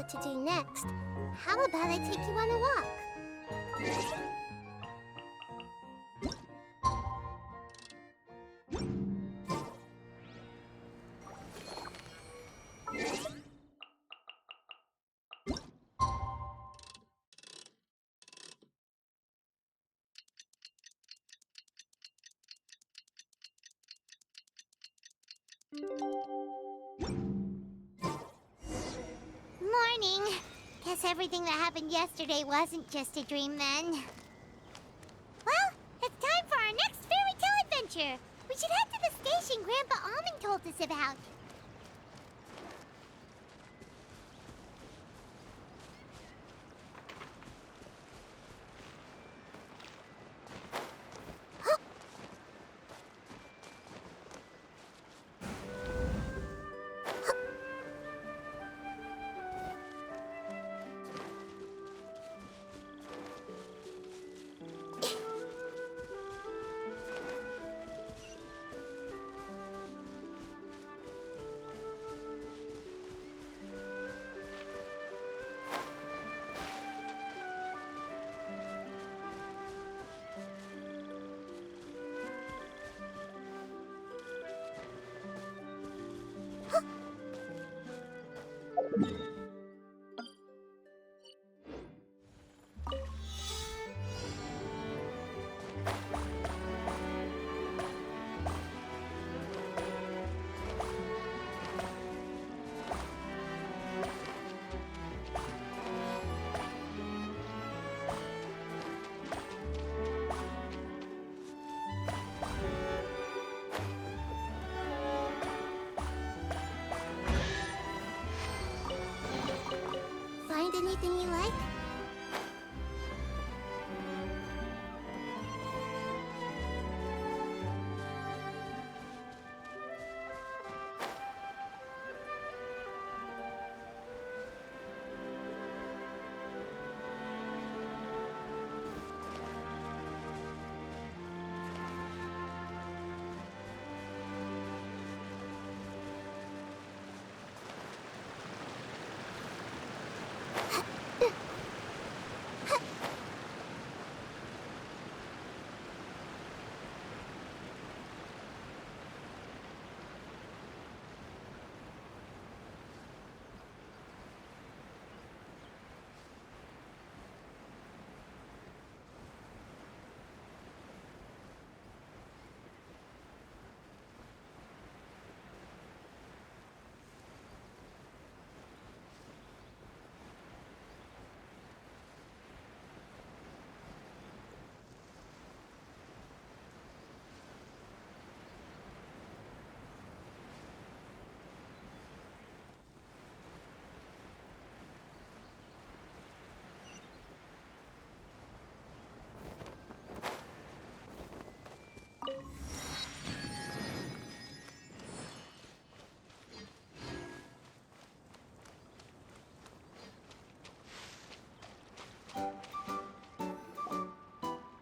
what to do next, how about I take you on a walk? Morning. Guess everything that happened yesterday wasn't just a dream then. Well, it's time for our next fairy tale adventure. We should head to the station Grandpa Almond told us about. Find anything you like?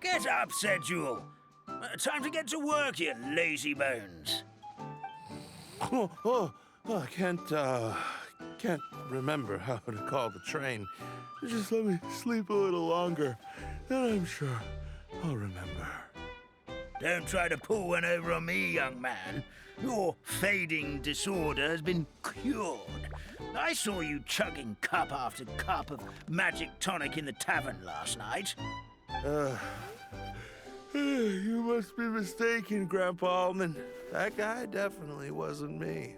Get up, said Jewel. Time to get to work, you lazy bones. I can't remember how to call the train. Just let me sleep a little longer, then I'm sure I'll remember. Don't try to pull one over on me, young man. Your fading disorder has been cured. I saw you chugging cup after cup of magic tonic in the tavern last night. You must be mistaken, Grandpa Almond. That guy definitely wasn't me.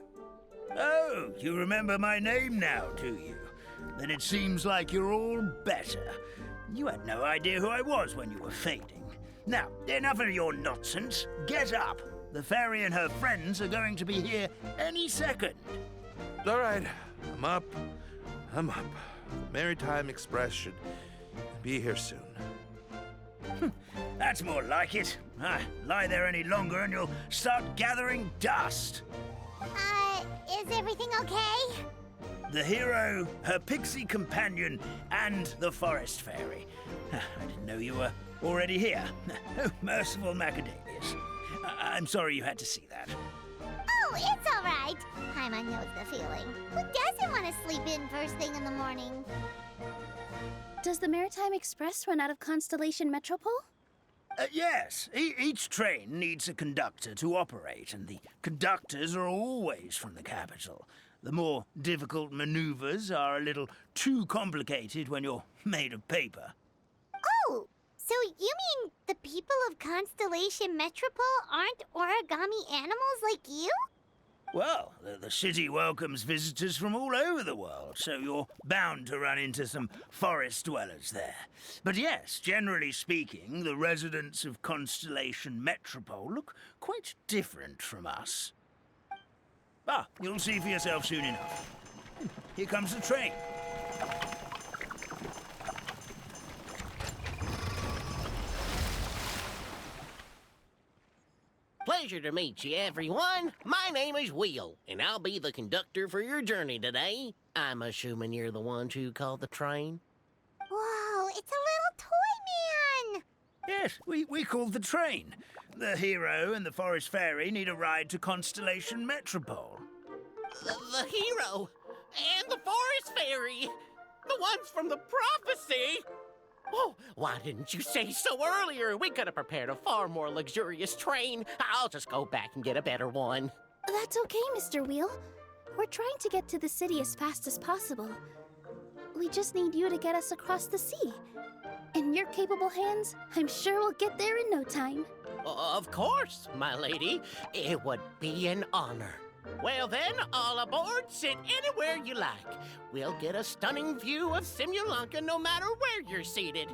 Oh, you remember my name now, do you? Then it seems like you're all better. You had no idea who I was when you were fading. Now, enough of your nonsense. Get up. The fairy and her friends are going to be here any second. All right, I'm up. The Maritime Express should be here soon. That's more like it. Lie there any longer and you'll start gathering dust. Is everything okay? The hero, her pixie companion, and the forest fairy. I didn't know you were already here. Oh, merciful macadamias. I'm sorry you had to see that. Oh, it's all right. Paimon knows the feeling. Who doesn't want to sleep in first thing in the morning? Does the Maritime Express run out of Constellation Metropole? Yes, each train needs a conductor to operate, and the conductors are always from the capital. The more difficult maneuvers are a little too complicated when you're made of paper. Oh, so you mean the people of Constellation Metropole aren't origami animals like you? Well, the city welcomes visitors from all over the world, so you're bound to run into some forest dwellers there. But yes, generally speaking, the residents of Constellation Metropole look quite different from us. Ah, you'll see for yourself soon enough. Here comes the train. Pleasure to meet you, everyone. My name is Will, and I'll be the conductor for your journey today. I'm assuming you're the ones who called the train? Whoa, it's a little toy man! Yes, we called the train. The hero and the forest fairy need a ride to Constellation Metropole. The hero and the forest fairy, the ones from the prophecy. Oh, why didn't you say so earlier? We could have prepared a far more luxurious train. I'll just go back and get a better one. That's okay, Mr. Wheel. We're trying to get to the city as fast as possible. We just need you to get us across the sea. In your capable hands, I'm sure we'll get there in no time. Of course, my lady. It would be an honor. Well then, all aboard, sit anywhere you like. We'll get a stunning view of Simulanka no matter where you're seated.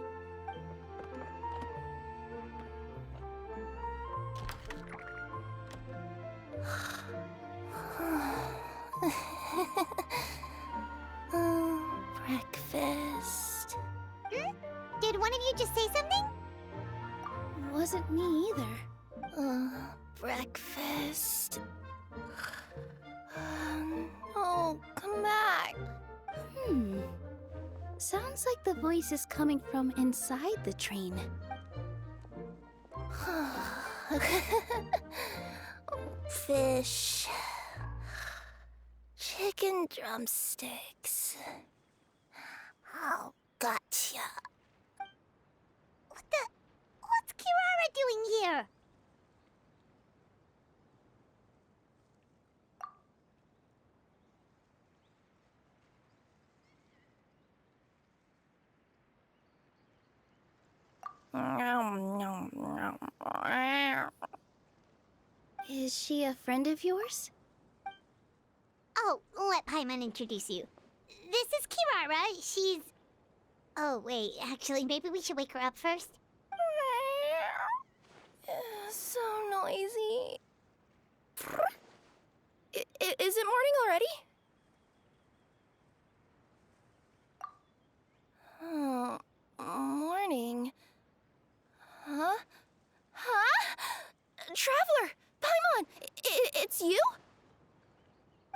Breakfast. Did one of you just say something? Wasn't me either. Breakfast. Oh, come back. Sounds like the voice is coming from inside the train. Fish. Chicken drumsticks. Oh, gotcha. What's Kirara doing here? Is she a friend of yours? Oh, let Paimon introduce you. This is Kirara. She's... Oh, wait. Actually, maybe we should wake her up first. So noisy. Is it morning already? Oh, morning. Huh? Traveler! Paimon! It's you?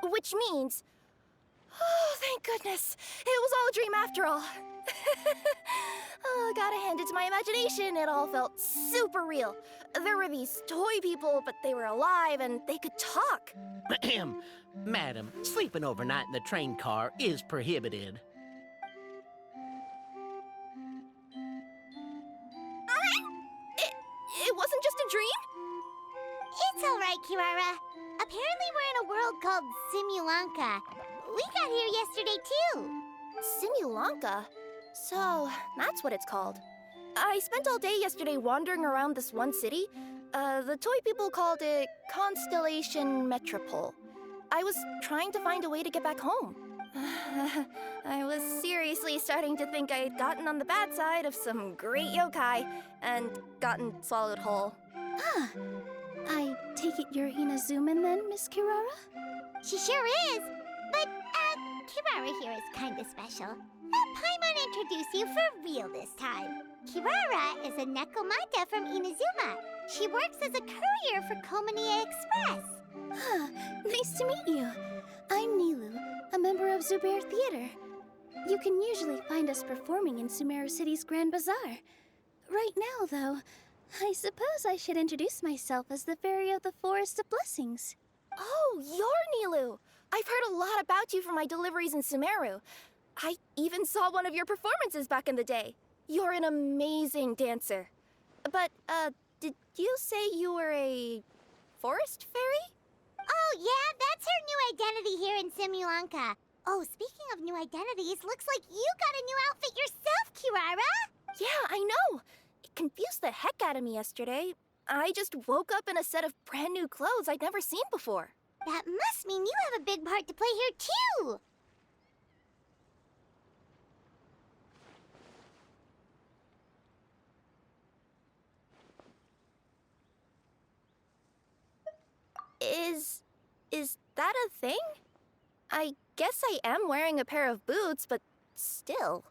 Which means... Oh, thank goodness. It was all a dream after all. Oh, gotta hand it to my imagination. It all felt super real. There were these toy people, but they were alive and they could talk. Ahem. Madam, sleeping overnight in the train car is prohibited. It wasn't just a dream? It's all right, Kirara. Apparently we're in a world called Simulanka. We got here yesterday, too. Simulanka? So, that's what it's called. I spent all day yesterday wandering around this one city. The toy people called it Constellation Metropole. I was trying to find a way to get back home. I was seriously starting to think I had gotten on the bad side of some great yokai and gotten swallowed whole. Ah, I take it you're Inazuman then, Miss Kirara? She sure is. But, Kirara here is kind of special. Let Paimon introduce you for real this time. Kirara is a Nekomata from Inazuma. She works as a courier for Komania Express. Ah, nice to meet you. I'm Nilu, a member of Zubair Theater. You can usually find us performing in Sumeru City's Grand Bazaar. Right now, though, I suppose I should introduce myself as the Fairy of the Forest of Blessings. Oh, you're Nilu! I've heard a lot about you from my deliveries in Sumeru. I even saw one of your performances back in the day. You're an amazing dancer. But, did you say you were a forest fairy? Oh, yeah, that's her new identity here in Simulanka. Oh, speaking of new identities, looks like you got a new outfit yourself, Kirara! Yeah, I know! It confused the heck out of me yesterday. I just woke up in a set of brand new clothes I'd never seen before. That must mean you have a big part to play here, too! Is that a thing? I guess I am wearing a pair of boots, but still.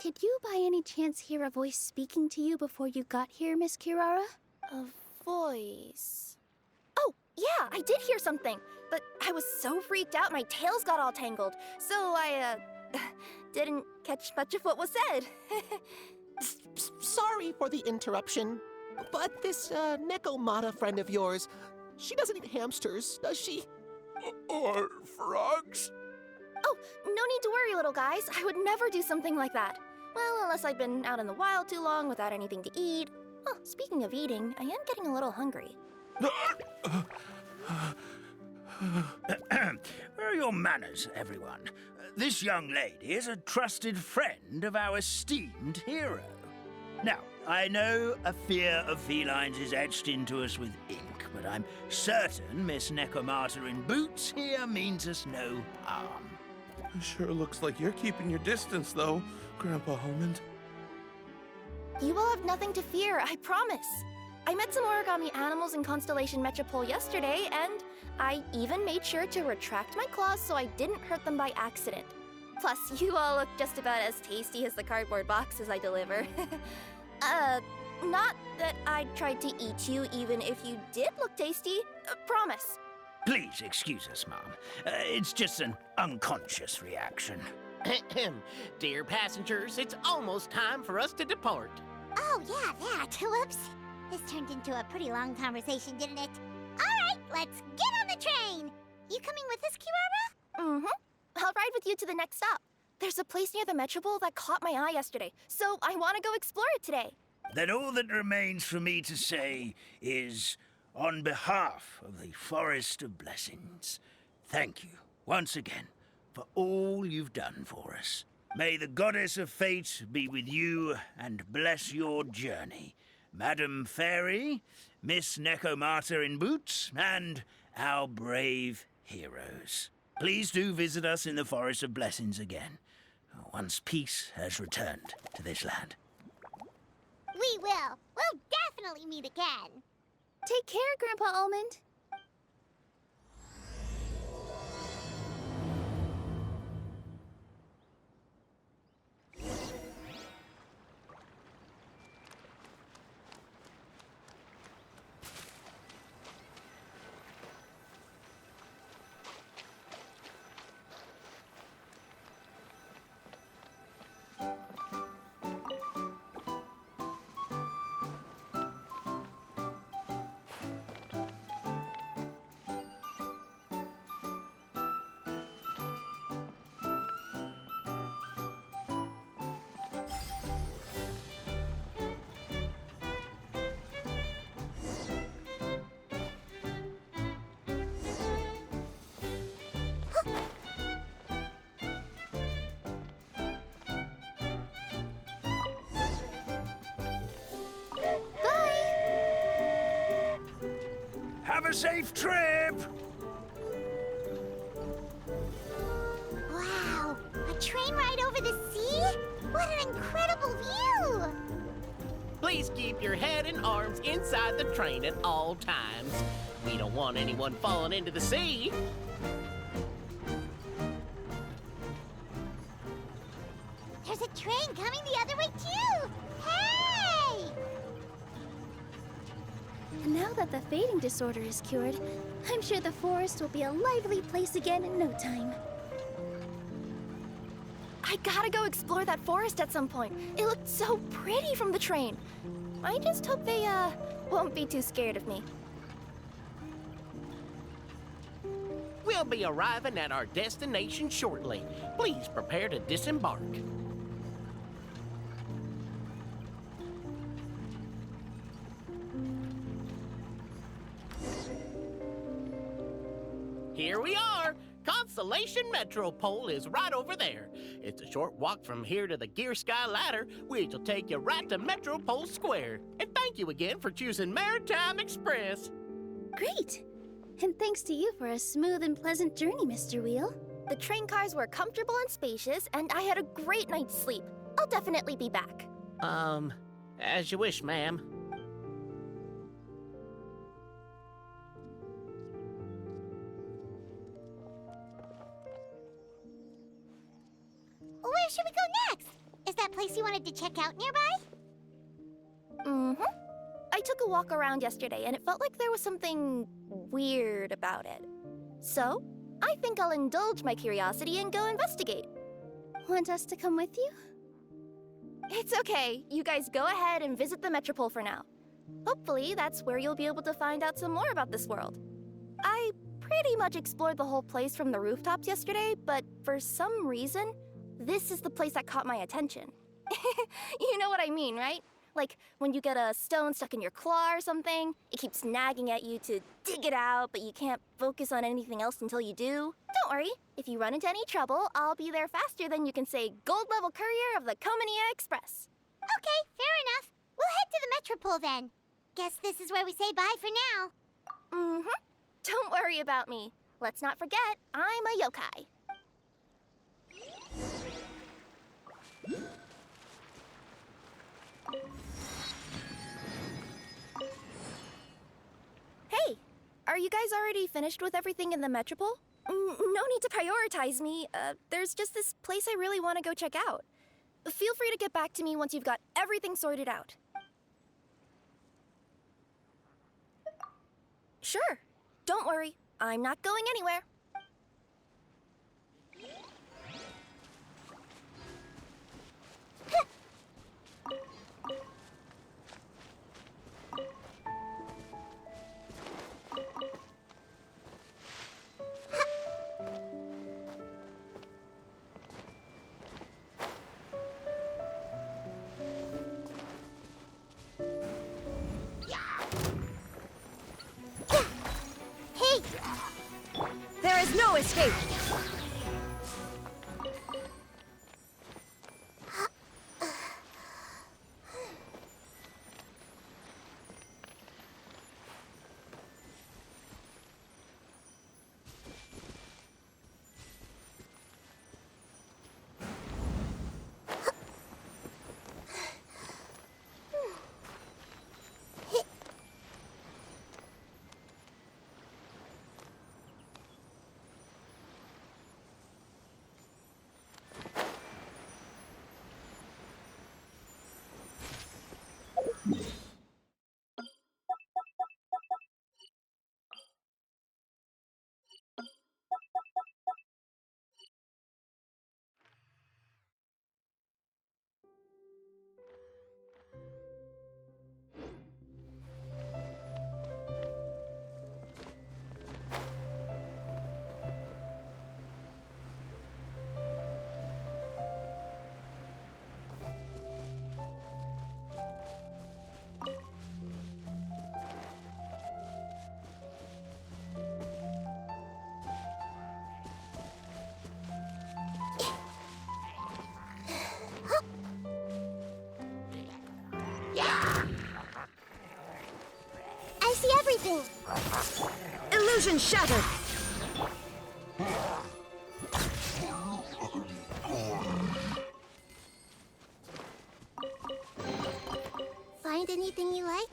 Did you by any chance hear a voice speaking to you before you got here, Miss Kirara? A voice. Oh, yeah, I did hear something, but I was so freaked out my tails got all tangled, so I, didn't catch much of what was said. Sorry for the interruption, but this Nekomata friend of yours, she doesn't eat hamsters, does she? Or frogs? Oh, no need to worry, little guys. I would never do something like that. Well, unless I've been out in the wild too long without anything to eat. Oh, speaking of eating, I am getting a little hungry. Where are your manners, everyone? This young lady is a trusted friend of our esteemed hero. Now, I know a fear of felines is etched into us with ink, but I'm certain Miss Nekomata in boots here means us no harm. Sure looks like you're keeping your distance, though, Grandpa Almond. You will have nothing to fear, I promise. I met some origami animals in Constellation Metropole yesterday, and I even made sure to retract my claws so I didn't hurt them by accident. Plus, you all look just about as tasty as the cardboard boxes I deliver. Not that I tried to eat you even if you did look tasty. Promise. Please excuse us, Mom. It's just an unconscious reaction. Dear passengers, it's almost time for us to depart. Oh, yeah, that. Whoops. This turned into a pretty long conversation, didn't it? All right, let's get on the train. You coming with us, Kirara? Mm-hmm. I'll ride with you to the next stop. There's a place near the Metropole that caught my eye yesterday, so I want to go explore it today. Then all that remains for me to say is, on behalf of the Forest of Blessings, thank you once again for all you've done for us. May the Goddess of Fate be with you and bless your journey. Madam Fairy, Miss Nekomata in boots, and our brave heroes. Please do visit us in the Forest of Blessings again, once peace has returned to this land. We will. We'll definitely meet again. Take care, Grandpa Almond. Have a safe trip! Wow, a train ride over the sea? What an incredible view! Please keep your head and arms inside the train at all times. We don't want anyone falling into the sea. There's a train coming the other way, too! Hey! And now that the fading disorder is cured, I'm sure the forest will be a lively place again in no time. I gotta go explore that forest at some point. It looked so pretty from the train. I just hope they, won't be too scared of me. We'll be arriving at our destination shortly. Please prepare to disembark. Here we are. Constellation Metropole is right over there. It's a short walk from here to the Gear Sky Ladder, which will take you right to Metropole Square. And thank you again for choosing Maritime Express. Great! And thanks to you for a smooth and pleasant journey, Mr. Wheel. The train cars were comfortable and spacious, and I had a great night's sleep. I'll definitely be back. As you wish, ma'am. Where should we go next? Is that place you wanted to check out nearby? Mm-hmm. I took a walk around yesterday, and it felt like there was something weird about it. So, I think I'll indulge my curiosity and go investigate. Want us to come with you? It's okay. You guys go ahead and visit the Metropole for now. Hopefully, that's where you'll be able to find out some more about this world. I pretty much explored the whole place from the rooftops yesterday, but for some reason, this is the place that caught my attention. You know what I mean, right? Like, when you get a stone stuck in your claw or something, it keeps nagging at you to dig it out, but you can't focus on anything else until you do. Don't worry, if you run into any trouble, I'll be there faster than you can say gold level courier of the Comania Express. Okay, fair enough. We'll head to the Metropole then. Guess this is where we say bye for now. Mm-hmm. Don't worry about me. Let's not forget, I'm a yokai. Hey, are you guys already finished with everything in the Metropole? No need to prioritize me. There's just this place I really want to go check out. Feel free to get back to me once you've got everything sorted out. Sure. Don't worry. I'm not going anywhere. Hey! There is no escape! I see everything. Illusion shattered! Find anything you like?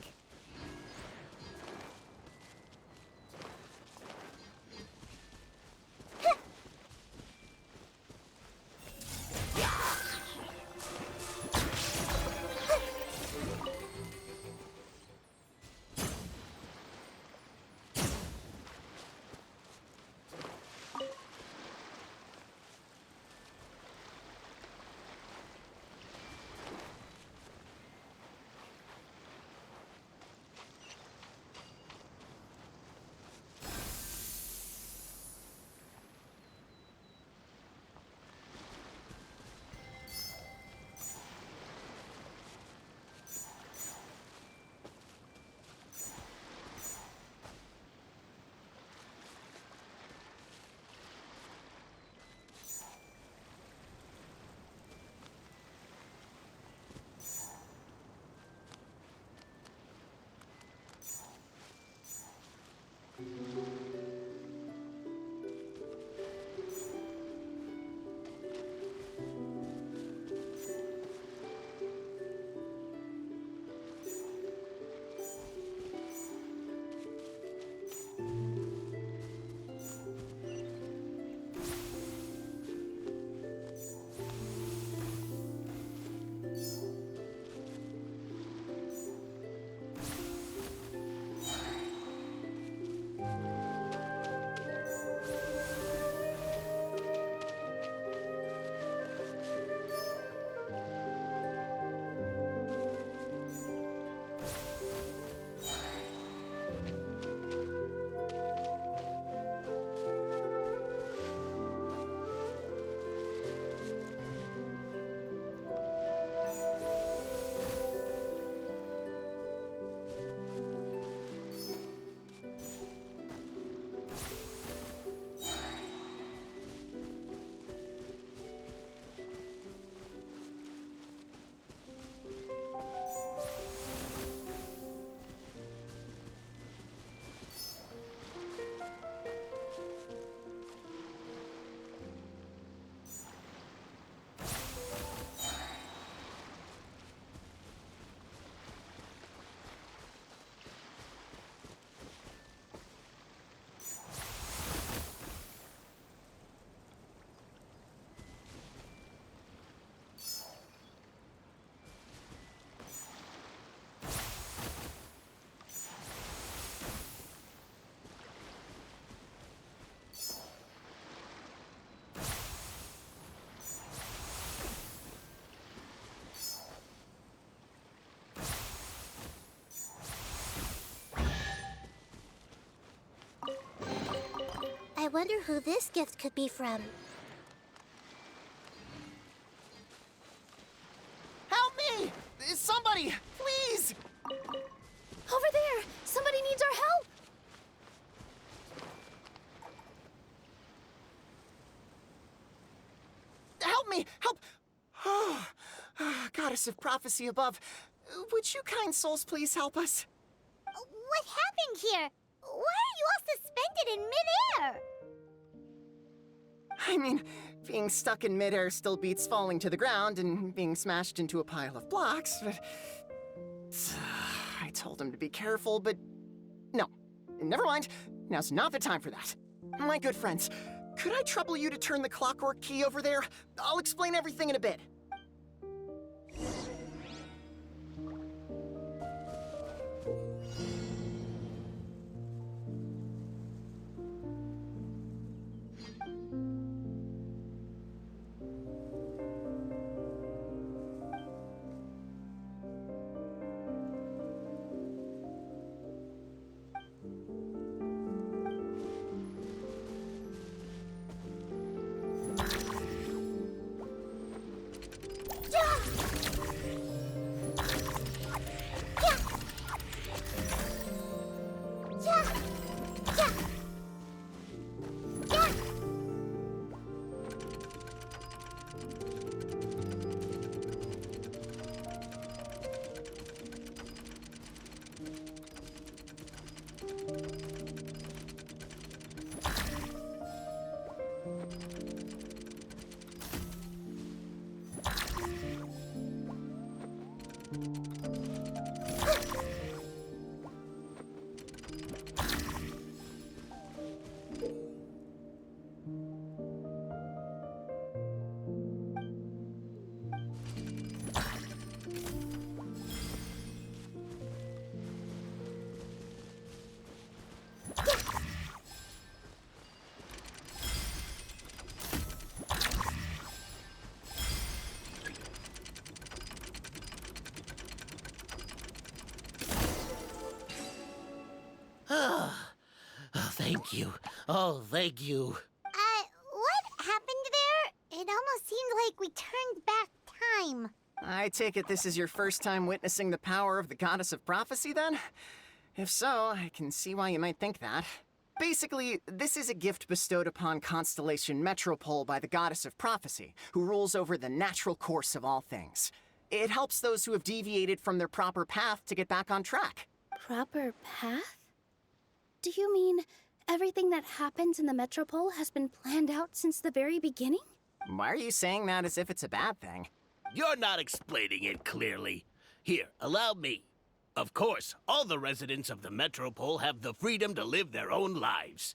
wonder who this gift could be from. Help me! Somebody, please! Over there! Somebody needs our help! Help me! Help! Oh, Goddess of Prophecy above, would you kind souls please help us? What happened here? Why are you all suspended in midair? I mean, being stuck in midair still beats falling to the ground and being smashed into a pile of blocks, but... I told him to be careful, but... No. Never mind. Now's not the time for that. My good friends, could I trouble you to turn the clockwork key over there? I'll explain everything in a bit. Thank you. Oh, thank you. What happened there? It almost seemed like we turned back time. I take it this is your first time witnessing the power of the Goddess of Prophecy, then? If so, I can see why you might think that. Basically, this is a gift bestowed upon Constellation Metropole by the Goddess of Prophecy, who rules over the natural course of all things. It helps those who have deviated from their proper path to get back on track. Proper path? Do you mean everything that happens in the Metropole has been planned out since the very beginning? Why are you saying that as if it's a bad thing? You're not explaining it clearly. Here, allow me. Of course, all the residents of the Metropole have the freedom to live their own lives.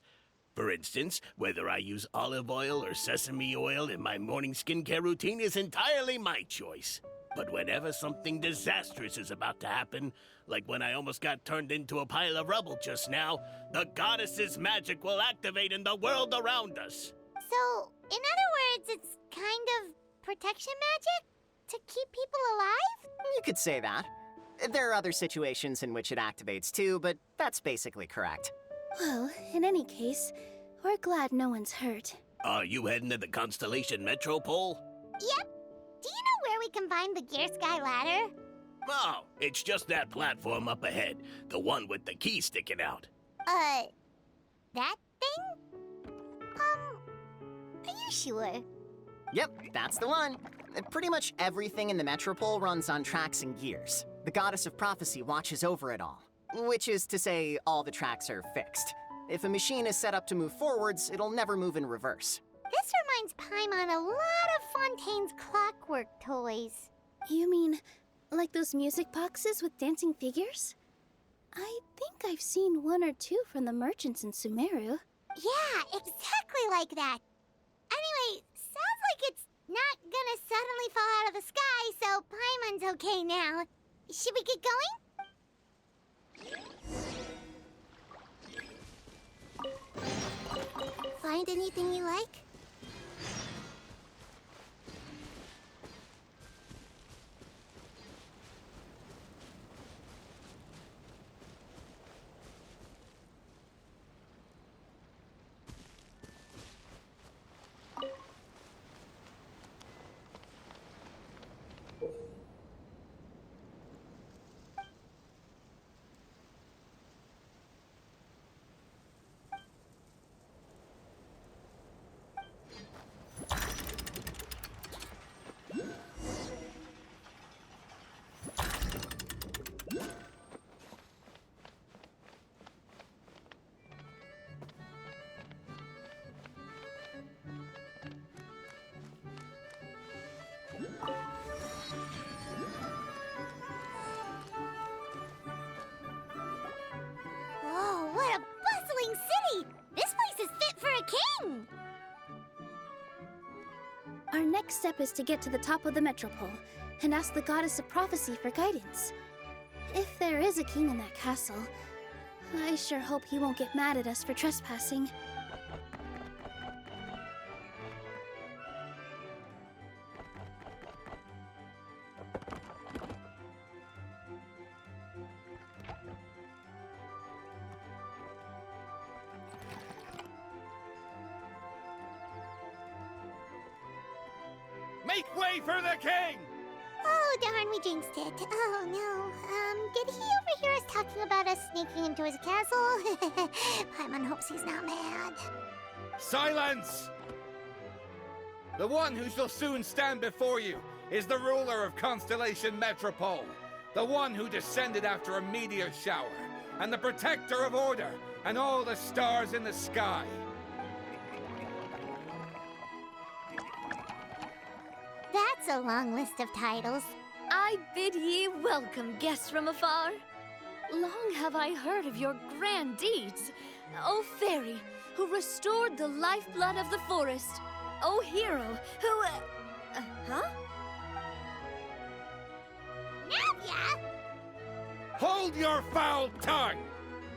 For instance, whether I use olive oil or sesame oil in my morning skincare routine is entirely my choice. But whenever something disastrous is about to happen, like when I almost got turned into a pile of rubble just now, the goddess's magic will activate in the world around us. So, in other words, it's kind of protection magic? To keep people alive? You could say that. There are other situations in which it activates too, but that's basically correct. Well, in any case, we're glad no one's hurt. Are you heading to the Constellation Metropole? Yep. Do you know where we can find the Gear Sky ladder? Oh, it's just that platform up ahead. The one with the key sticking out. That thing? Are you sure? Yep, that's the one. Pretty much everything in the Metropole runs on tracks and gears. The Goddess of Prophecy watches over it all. Which is to say, all the tracks are fixed. If a machine is set up to move forwards, it'll never move in reverse. This reminds Paimon a lot of Fontaine's clockwork toys. You mean like those music boxes with dancing figures? I think I've seen one or two from the merchants in Sumeru. Yeah, exactly like that. Anyway, sounds like it's not gonna suddenly fall out of the sky, so Paimon's okay now. Should we get going? Find anything you like? next step is to get to the top of the metropole and ask the Goddess of Prophecy for guidance. If there is a king in that castle, I sure hope he won't get mad at us for trespassing. Make way for the king! Oh, darn, we jinxed it. Oh, no. Did he overhear us talking about us sneaking into his castle? Paimon hopes he's not mad. Silence! The one who shall soon stand before you is the ruler of Constellation Metropole, the one who descended after a meteor shower, and the protector of order and all the stars in the sky. That's a long list of titles. I bid ye welcome, guests from afar. Long have I heard of your grand deeds, O fairy, who restored the lifeblood of the forest, O hero, who, huh? Navia! Hold your foul tongue!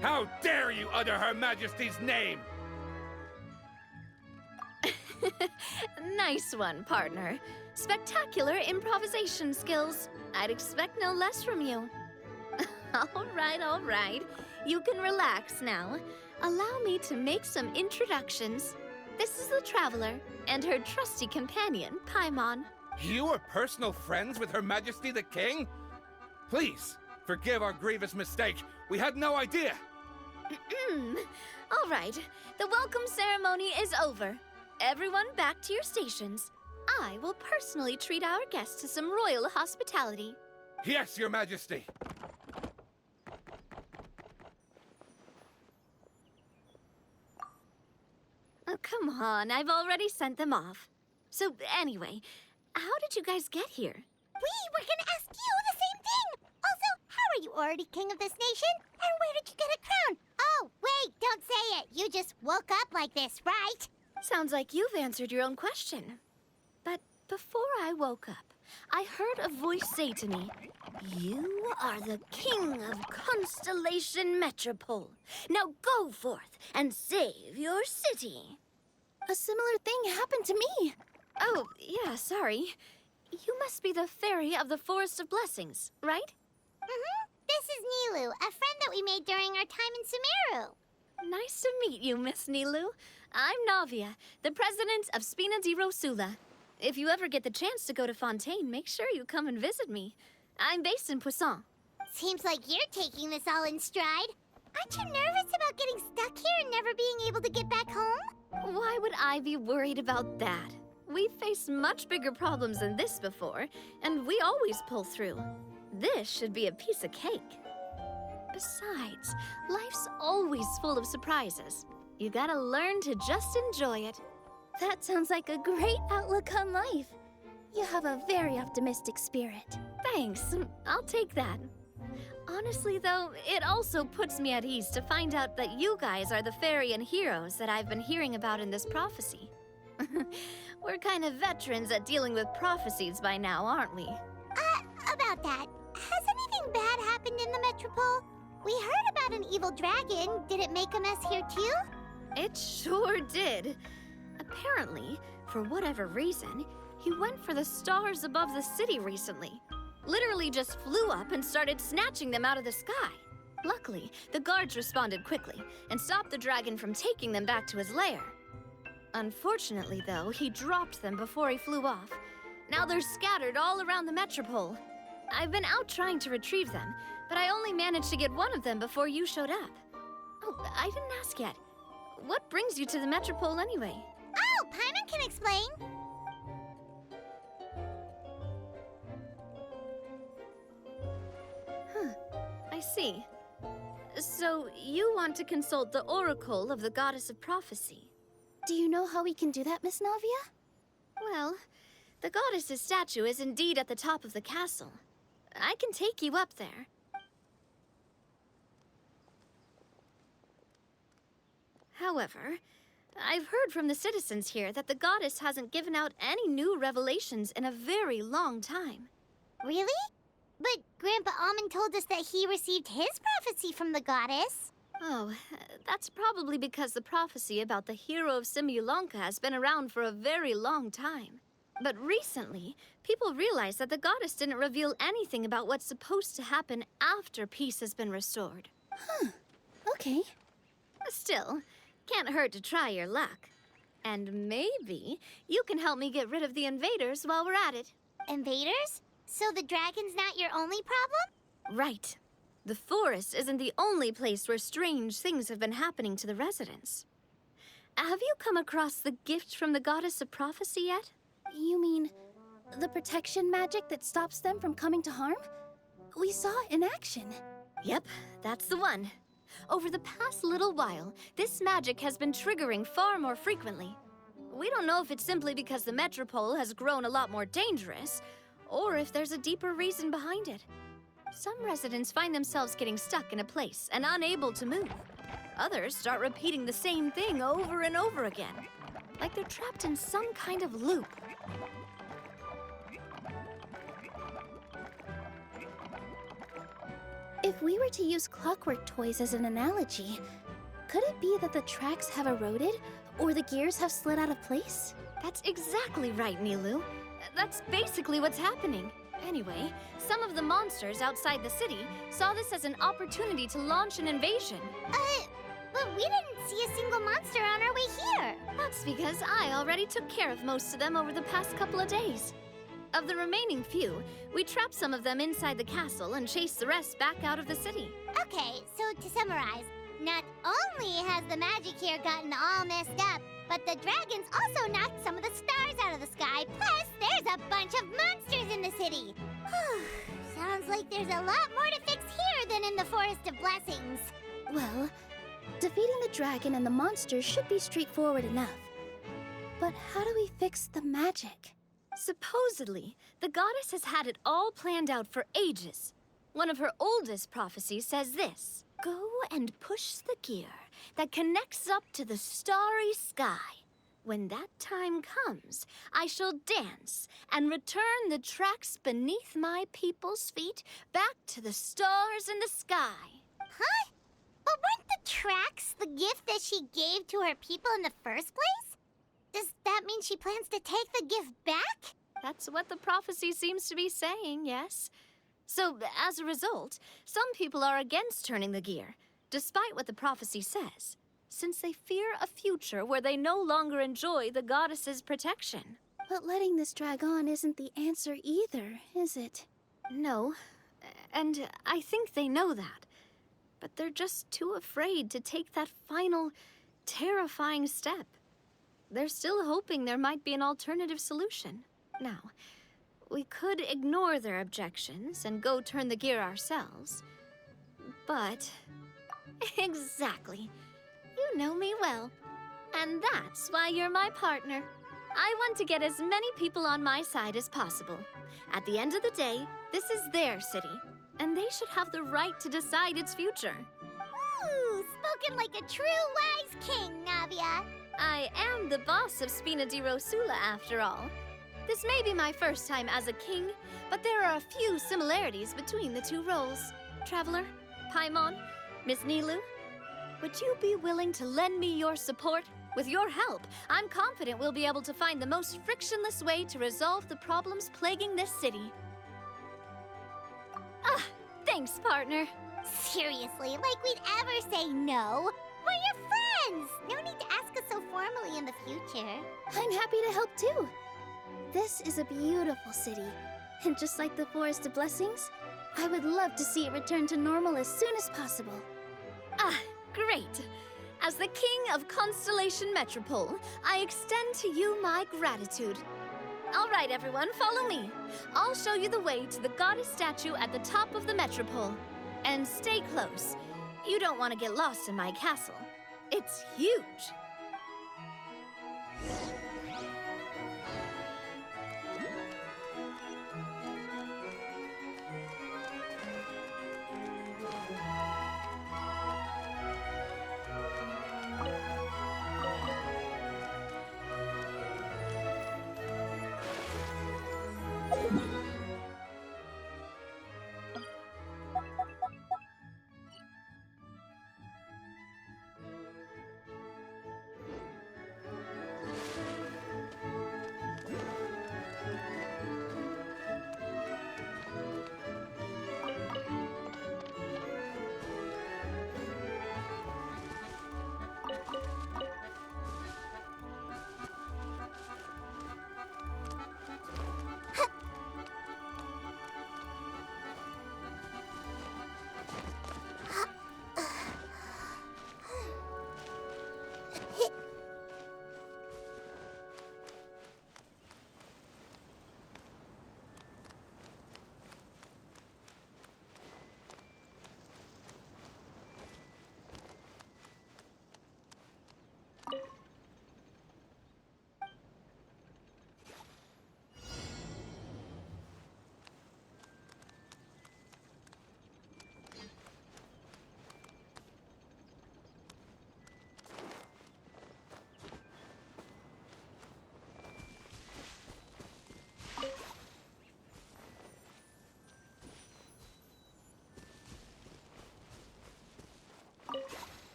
How dare you utter Her Majesty's name? Nice one, partner. Spectacular improvisation skills. I'd expect no less from you. All right. You can relax now. Allow me to make some introductions. This is the Traveler and her trusty companion, Paimon. You are personal friends with Her Majesty the King? Please, forgive our grievous mistake. We had no idea. All right, the welcome ceremony is over. Everyone back to your stations. I will personally treat our guests to some royal hospitality. Yes, Your Majesty. Oh, come on, I've already sent them off. So anyway, how did you guys get here? We were gonna ask you the same thing! Also, how are you already king of this nation? And where did you get a crown? Oh, wait, don't say it. You just woke up like this, right? Sounds like you've answered your own question. But before I woke up, I heard a voice say to me, "You are the king of Constellation Metropole. Now go forth and save your city." A similar thing happened to me. Oh, yeah, sorry. You must be the fairy of the Forest of Blessings, right? This is Nilu, a friend that we made during our time in Sumeru. Nice to meet you, Miss Nilu. I'm Navia, the president of Spina di Rosula. If you ever get the chance to go to Fontaine, make sure you come and visit me. I'm based in Poisson. Seems like you're taking this all in stride. Aren't you nervous about getting stuck here and never being able to get back home? Why would I be worried about that? We've faced much bigger problems than this before, and we always pull through. This should be a piece of cake. Besides, life's always full of surprises. You gotta learn to just enjoy it. That sounds like a great outlook on life. You have a very optimistic spirit. Thanks, I'll take that. Honestly, though, it also puts me at ease to find out that you guys are the fairy and heroes that I've been hearing about in this prophecy. We're kind of veterans at dealing with prophecies by now, aren't we? About that, has anything bad happened in the Metropole? We heard about an evil dragon. Did it make a mess here too? It sure did. Apparently, for whatever reason, he went for the stars above the city recently. Literally just flew up and started snatching them out of the sky. Luckily, the guards responded quickly and stopped the dragon from taking them back to his lair. Unfortunately, though, he dropped them before he flew off. Now they're scattered all around the Metropole. I've been out trying to retrieve them, but I only managed to get one of them before you showed up. Oh, I didn't ask yet. What brings you to the Metropole anyway? Oh, Paimon can explain. I see. So, you want to consult the Oracle of the Goddess of Prophecy. Do you know how we can do that, Miss Navia? Well, the goddess's statue is indeed at the top of the castle. I can take you up there. However, I've heard from the citizens here that the goddess hasn't given out any new revelations in a very long time. Really? But Grandpa Almond told us that he received his prophecy from the goddess. Oh, that's probably because the prophecy about the hero of Simulanka has been around for a very long time. But recently, people realized that the goddess didn't reveal anything about what's supposed to happen after peace has been restored. Okay. Still, can't hurt to try your luck. And maybe you can help me get rid of the invaders while we're at it. Invaders? So the dragon's not your only problem? Right. The forest isn't the only place where strange things have been happening to the residents. Have you come across the gift from the goddess of prophecy yet? You mean the protection magic that stops them from coming to harm? We saw it in action. Yep, that's the one. Over the past little while, this magic has been triggering far more frequently. We don't know if it's simply because the metropole has grown a lot more dangerous, or if there's a deeper reason behind it. Some residents find themselves getting stuck in a place and unable to move. Others start repeating the same thing over and over again, like they're trapped in some kind of loop. If we were to use clockwork toys as an analogy, could it be that the tracks have eroded or the gears have slid out of place? That's exactly right, Nilu. That's basically what's happening. Anyway, some of the monsters outside the city saw this as an opportunity to launch an invasion. But we didn't see a single monster on our way here. That's because I already took care of most of them over the past couple of days. Of the remaining few, we trapped some of them inside the castle and chased the rest back out of the city. Okay, so to summarize, not only has the magic here gotten all messed up, but the dragons also knocked some of the stars out of the sky. Plus, there's a bunch of monsters in the city. Sounds like there's a lot more to fix here than in the Forest of Blessings. Well, defeating the dragon and the monsters should be straightforward enough. But how do we fix the magic? Supposedly, the goddess has had it all planned out for ages. One of her oldest prophecies says this: "Go and push the gear that connects up to the starry sky. When that time comes, I shall dance and return the tracks beneath my people's feet back to the stars in the sky." Huh? But weren't the tracks the gift that she gave to her people in the first place? Does that mean she plans to take the gift back? That's what the prophecy seems to be saying, yes. So, as a result, some people are against turning the gear, despite what the prophecy says, since they fear a future where they no longer enjoy the goddess's protection. But letting this drag on isn't the answer either, is it? No, and I think they know that. But they're just too afraid to take that final, terrifying step. They're still hoping there might be an alternative solution. Now, we could ignore their objections and go turn the gear ourselves. But... exactly. You know me well. And that's why you're my partner. I want to get as many people on my side as possible. At the end of the day, this is their city, and they should have the right to decide its future. Ooh, spoken like a true wise king, Navia. I am the boss of Spina di Rosula, after all. This may be my first time as a king, but there are a few similarities between the two roles. Traveler, Paimon, Miss Nilu, would you be willing to lend me your support? With your help, I'm confident we'll be able to find the most frictionless way to resolve the problems plaguing this city. Ah, thanks, partner. Seriously, like we'd ever say no. We're your friends! No need to ask us so formally in the future. I'm happy to help too. This is a beautiful city, and just like the Forest of Blessings, I would love to see it return to normal as soon as possible. Ah, great. As the King of Constellation Metropole, I extend to you my gratitude. All right, everyone, follow me. I'll show you the way to the goddess statue at the top of the Metropole. And stay close. You don't want to get lost in my castle. It's huge.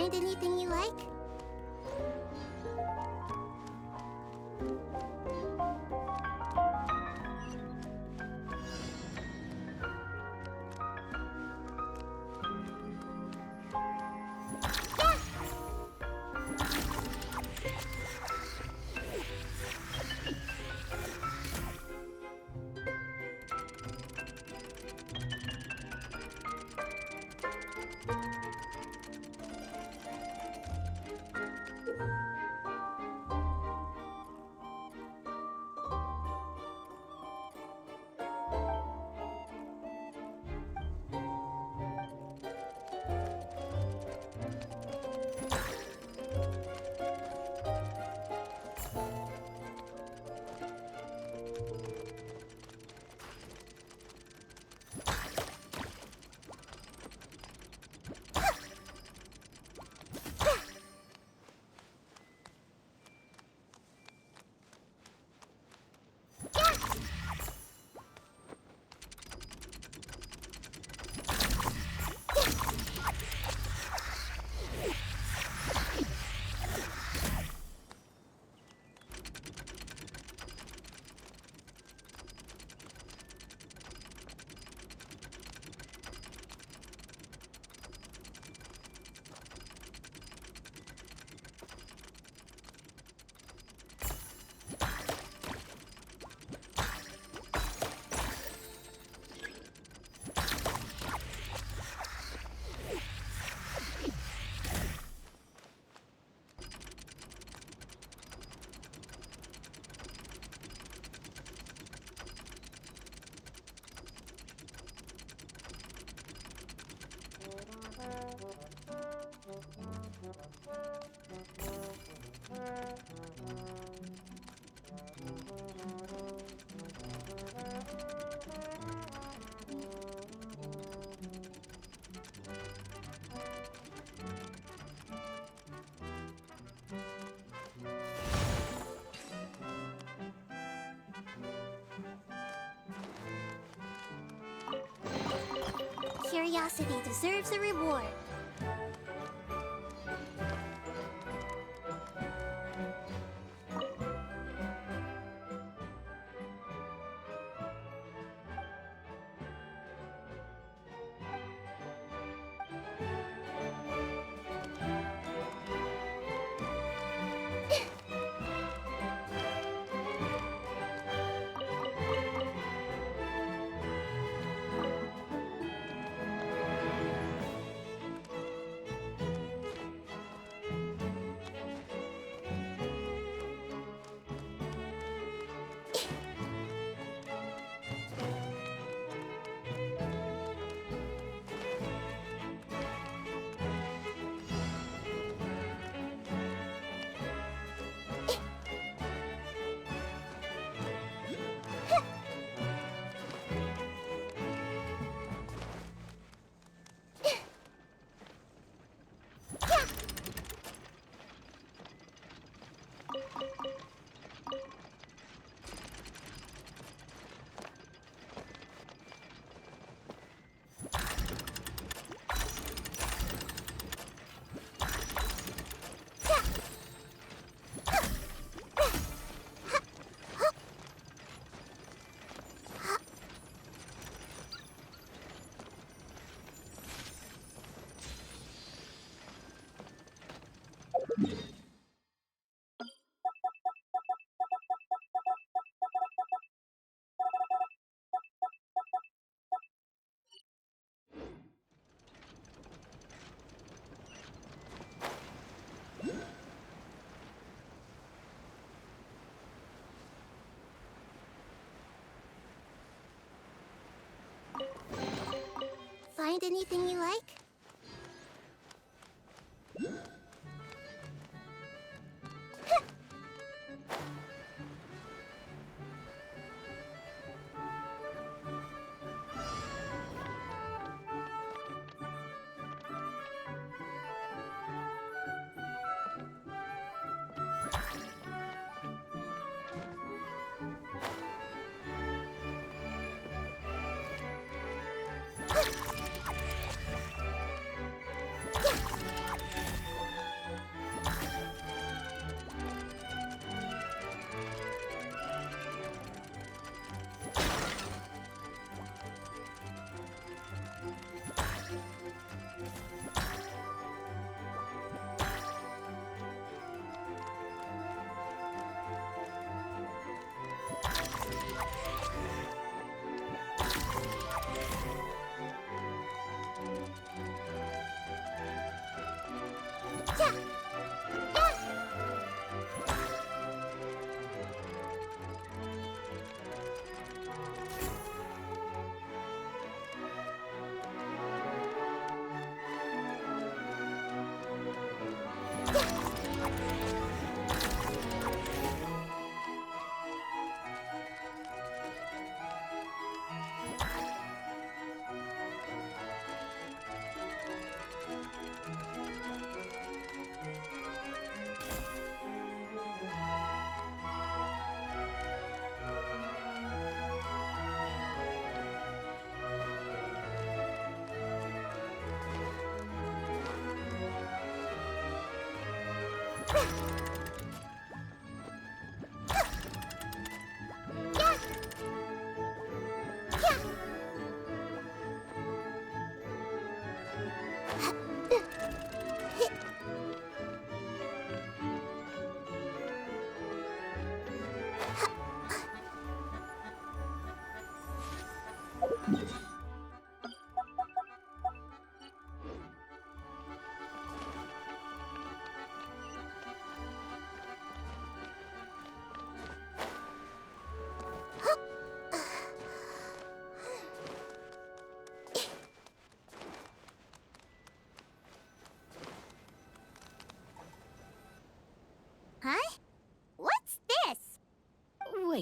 Find anything you like? Curiosity deserves a reward. Find anything you like?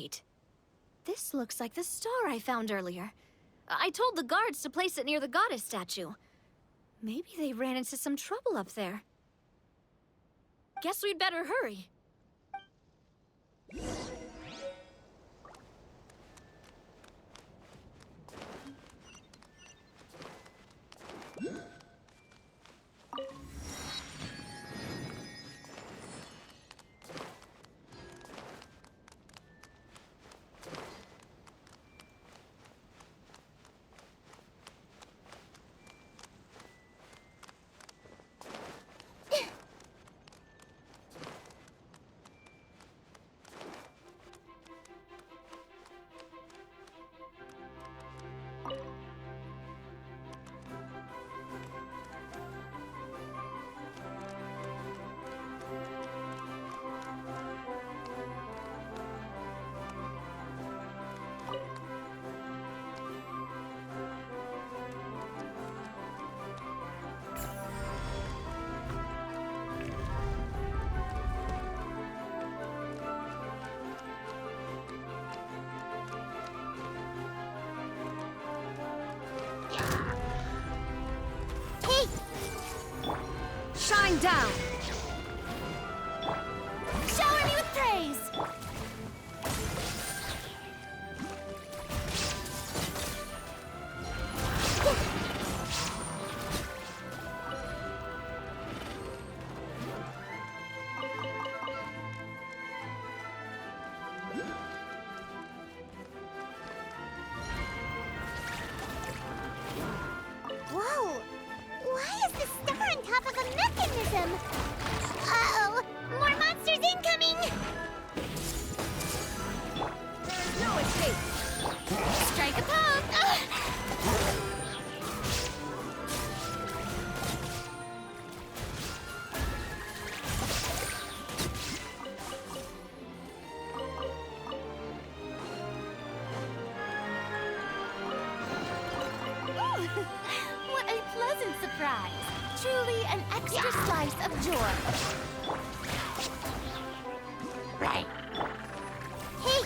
Wait. This looks like the star I found earlier. I told the guards to place it near the goddess statue. Maybe they ran into some trouble up there. Guess we'd better hurry. Shine down! Shower me with praise! Whoa! Why is the star on top of a mechanism? Uh-oh! More monsters incoming! There's no escape! Strike a pose! What a pleasant surprise! Truly an extra slice of joy. Right. Hey!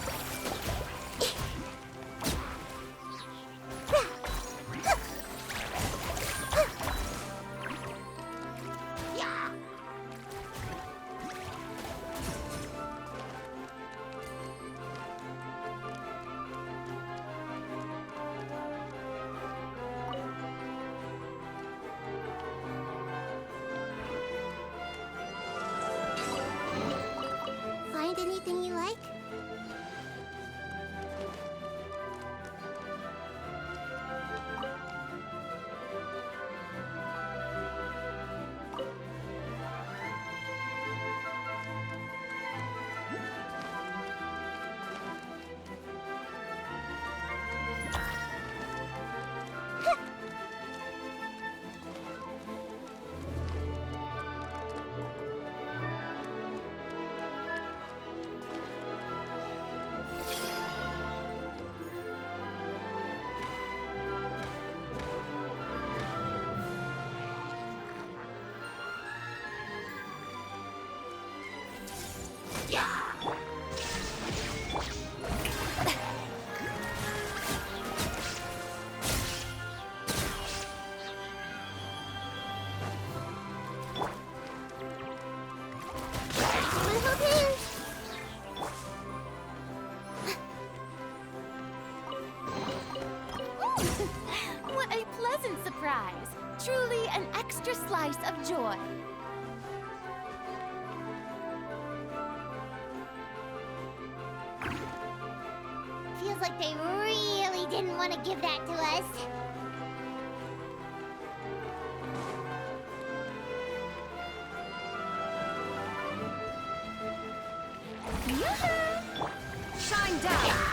Find anything you like? What a pleasant surprise! Truly an extra slice of joy. Feels like they really didn't want to give that to us. Yoo-hoo! Shine down!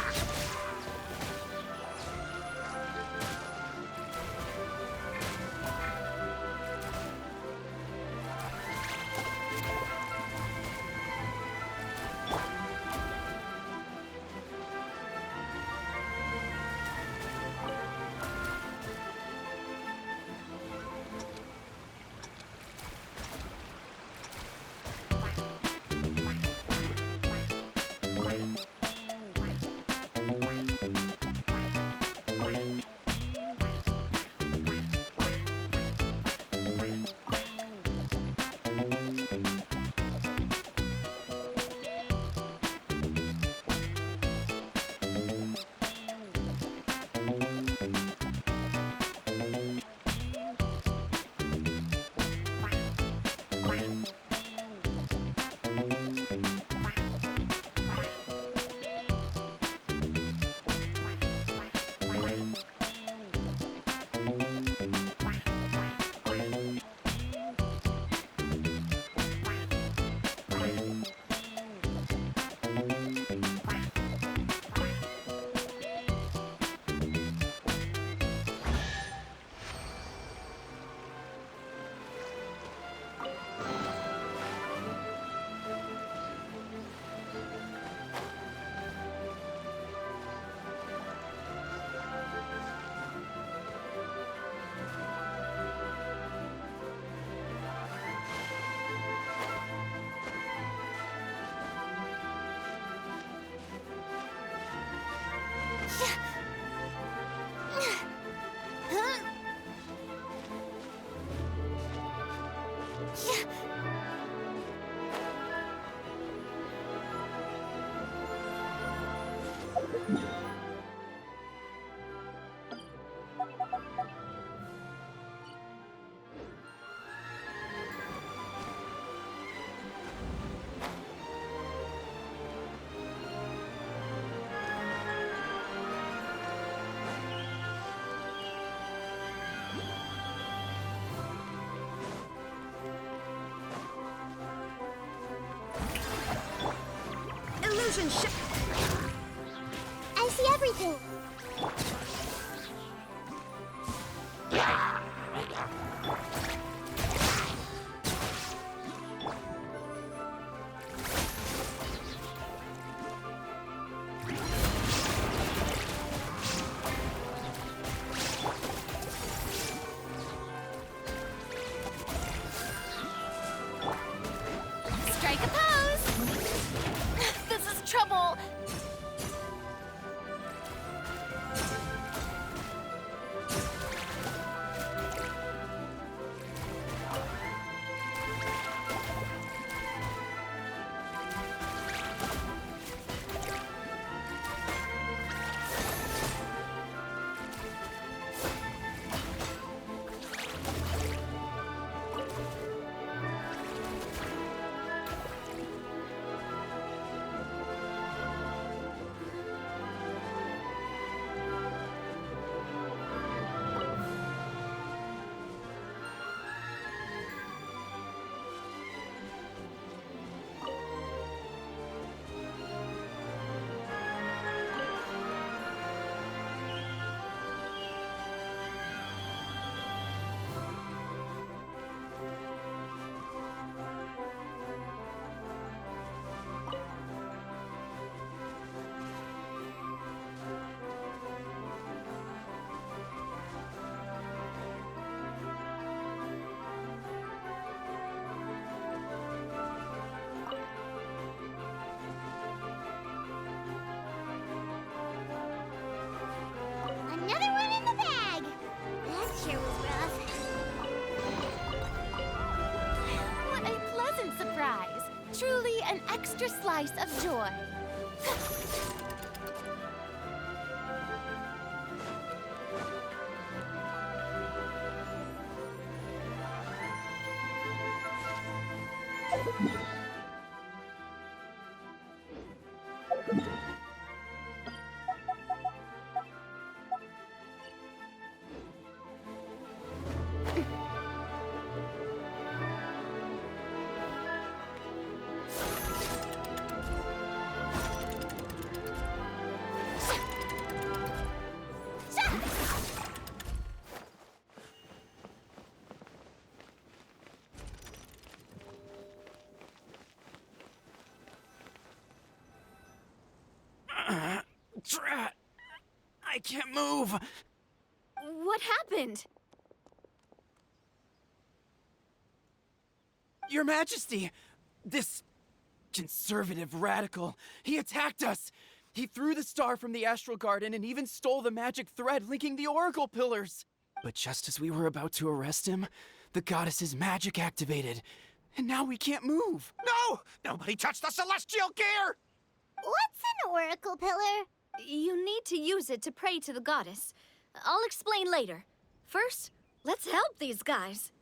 Vision shift. I see everything. Strike a pose! This is trouble! Another one in the bag. That sure was rough. What a pleasant surprise! Truly an extra slice of joy. Drat! I can't move! What happened? Your Majesty! This conservative radical, he attacked us! He threw the star from the Astral Garden and even stole the magic thread linking the Oracle Pillars! But just as we were about to arrest him, the goddess's magic activated, and now we can't move! No! Nobody touched the celestial gear! What's an oracle pillar? You need to use it to pray to the goddess. I'll explain later. First, let's help these guys.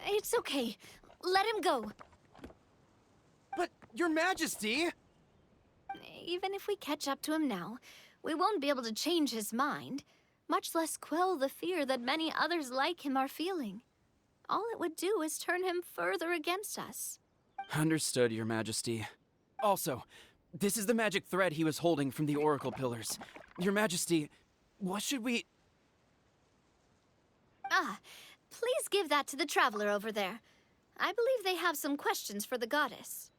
It's okay. Let him go. But, Your Majesty! Even if we catch up to him now, we won't be able to change his mind, much less quell the fear that many others like him are feeling. All it would do is turn him further against us. Understood, Your Majesty. Also, this is the magic thread he was holding from the Oracle Pillars. Your Majesty, what should we... Ah, please give that to the traveler over there. I believe they have some questions for the goddess.